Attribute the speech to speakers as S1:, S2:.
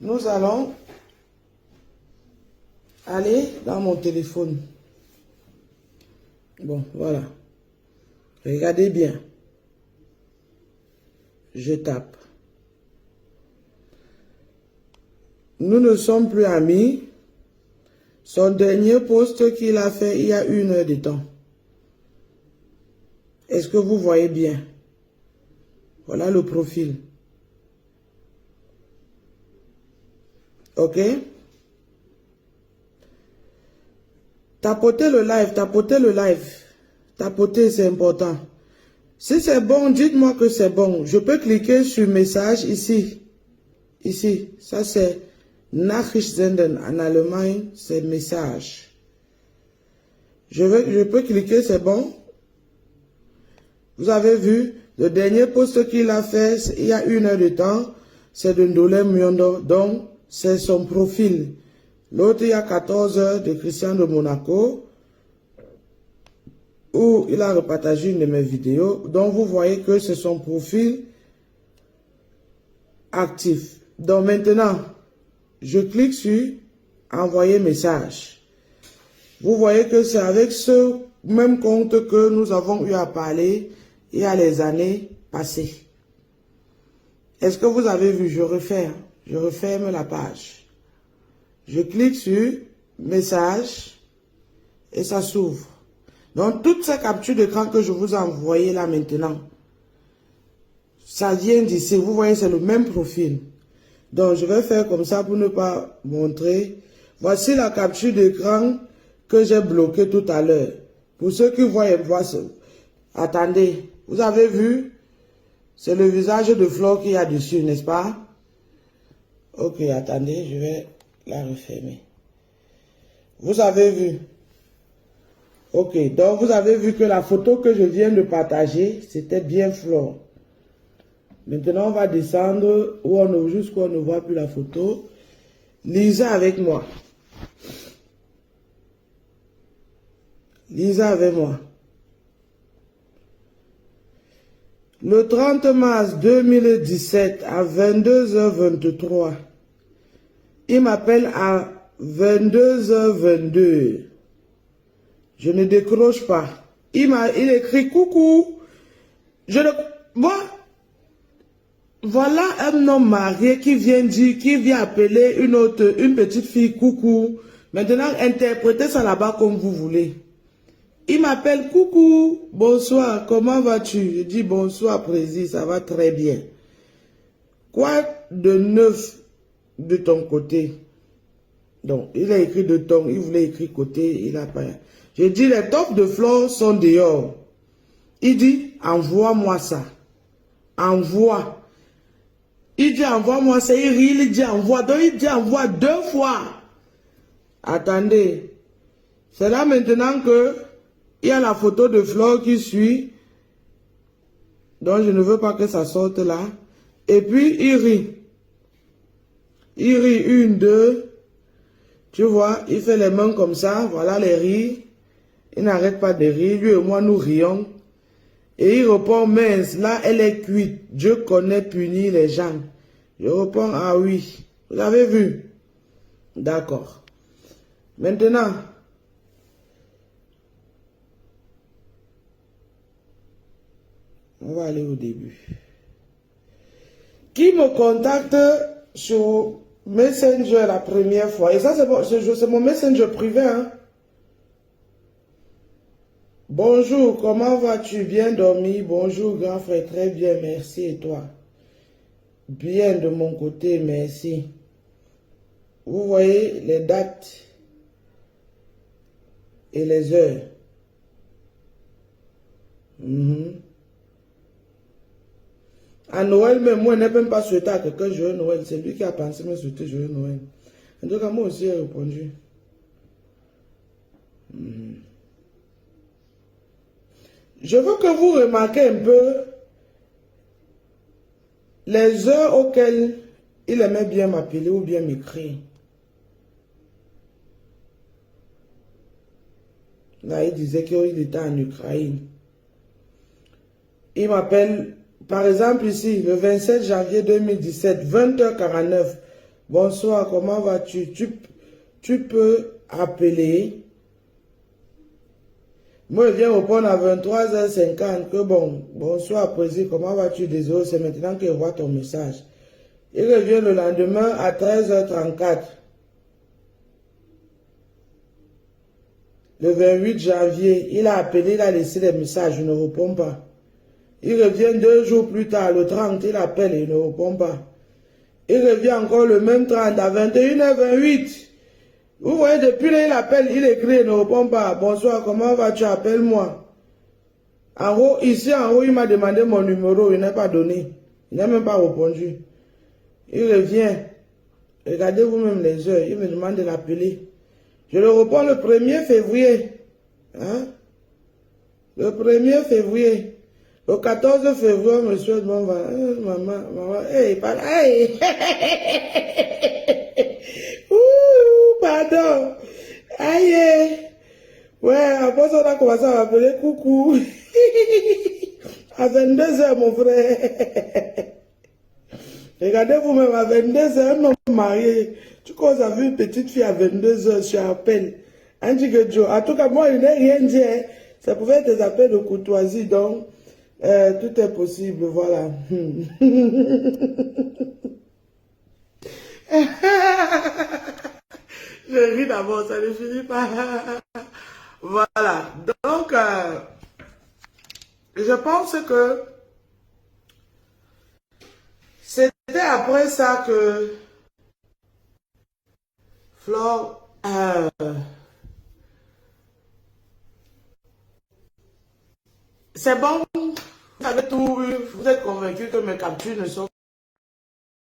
S1: Nous allons aller dans mon téléphone. Bon, voilà. Regardez bien. Je tape. Nous ne sommes plus amis. Son dernier post qu'il a fait il y a 1 heure de temps. Est-ce que vous voyez bien? Voilà le profil. Ok? Tapotez le live, tapotez le live. Tapotez, c'est important. Si c'est bon, dites-moi que c'est bon. Je peux cliquer sur message ici. Ici, ça c'est Nachrichten en Allemagne, c'est message. Je peux cliquer, c'est bon. Vous avez vu, le dernier post qu'il a fait il y a 1 heure de temps, c'est de Ndolé Myondo, donc c'est son profil. L'autre, il y a 14 heures de Christian de Monaco, où il a repartagé une de mes vidéos. Donc vous voyez que c'est son profil actif. Donc maintenant, je clique sur envoyer message. Vous voyez que c'est avec ce même compte que nous avons eu à parler il y a les années passées. Est-ce que vous avez vu? Je refais. Je referme la page. Je clique sur message et ça s'ouvre. Donc toutes ces captures d'écran que je vous ai envoyées là maintenant, ça vient d'ici. Vous voyez, c'est le même profil. Donc je vais faire comme ça pour ne pas montrer. Voici la capture d'écran que j'ai bloquée tout à l'heure. Pour ceux qui voient, attendez, vous avez vu, c'est le visage de Flore qu'il y a dessus, n'est-ce pas? Ok, attendez, je vais la refermer. Vous avez vu? Ok, donc vous avez vu que la photo que je viens de partager, c'était bien Flore. Maintenant, on va descendre jusqu'où on ne voit plus la photo. Lisez avec moi. Lisez avec moi. Le 30 mars 2017 à 22h23, il m'appelle à 22h22. Je ne décroche pas. Il écrit coucou. Voilà un homme marié qui vient appeler une petite fille coucou. Maintenant, interprétez ça là-bas comme vous voulez. Il m'appelle coucou, bonsoir, comment vas-tu? Je dis bonsoir, président, ça va très bien. Quoi de neuf de ton côté? Donc, il a écrit de ton, il voulait écrire côté, il a pas. Je dis les tops de Flore sont dehors. Il dit envoie-moi ça. Envoie. Il dit envoie-moi ça, il rit, il dit envoie. Donc il dit envoie 2 fois. Attendez. C'est là maintenant que il y a la photo de Flore qui suit. Donc je ne veux pas que ça sorte là. Et puis il rit. Il rit 1, 2. Tu vois, il fait les mains comme ça. Voilà les rires. Il n'arrête pas de rire. Lui et moi nous rions. Et il répond, mince, là elle est cuite. Dieu connaît punir les gens. Je réponds, ah oui. Vous avez vu? D'accord. Maintenant, on va aller au début. Qui me contacte sur Messenger la première fois? Et ça, c'est mon Messenger privé. Hein? Bonjour, comment vas-tu? Bien dormi? Bonjour, grand frère. Très bien, merci. Et toi? Bien de mon côté, merci. Vous voyez les dates et les heures. À Noël, même moi, je n'ai même pas souhaité à quelqu'un joyeux Noël. C'est lui qui a pensé me souhaiter joyeux Noël. En tout cas, moi aussi, j'ai répondu. Je veux que vous remarquez un peu les heures auxquelles il aimait bien m'appeler ou bien m'écrire. Là, il disait qu'il était en Ukraine. Il m'appelle, par exemple ici, le 27 janvier 2017, 20h49. Bonsoir, comment vas-tu? Tu peux appeler. Moi, je viens répondre à 23h50 que bon, bonsoir, président, comment vas-tu? Désolé, c'est maintenant que je vois ton message. Il revient le lendemain à 13h34. Le 28 janvier, il a appelé, il a laissé des messages, je ne réponds pas. Il revient 2 jours plus tard, le 30, il appelle et il ne répond pas. Il revient encore le même 30 à 21h28. Vous voyez, depuis là, il appelle, il écrit, il ne répond pas. Bonsoir, comment vas-tu? Appelle-moi. En haut, ici en haut, il m'a demandé mon numéro, il n'a pas donné. Il n'a même pas répondu. Il revient. Regardez vous-même les heures, il me demande de l'appeler. Je le réponds le 1er février. Hein? Le 1er février. Le 14 février, monsieur, maman, hey, pardon, hey. Ouh, pardon. Aïe. Ouais, après ça, on a commencé à m'appeler coucou. À 22h, mon frère. Regardez vous-même, à 22h, un homme marié. Tu commences à voir une petite fille à 22h sur appel. En tout cas, moi, il n'est rien dit. Hein. Ça pouvait être des appels de courtoisie, donc tout est possible, voilà. Je ris d'abord, ça ne finit pas. Voilà, donc, je pense que c'était après ça que Flore, c'est bon, vous avez tout vu, vous êtes convaincu que mes captures ne sont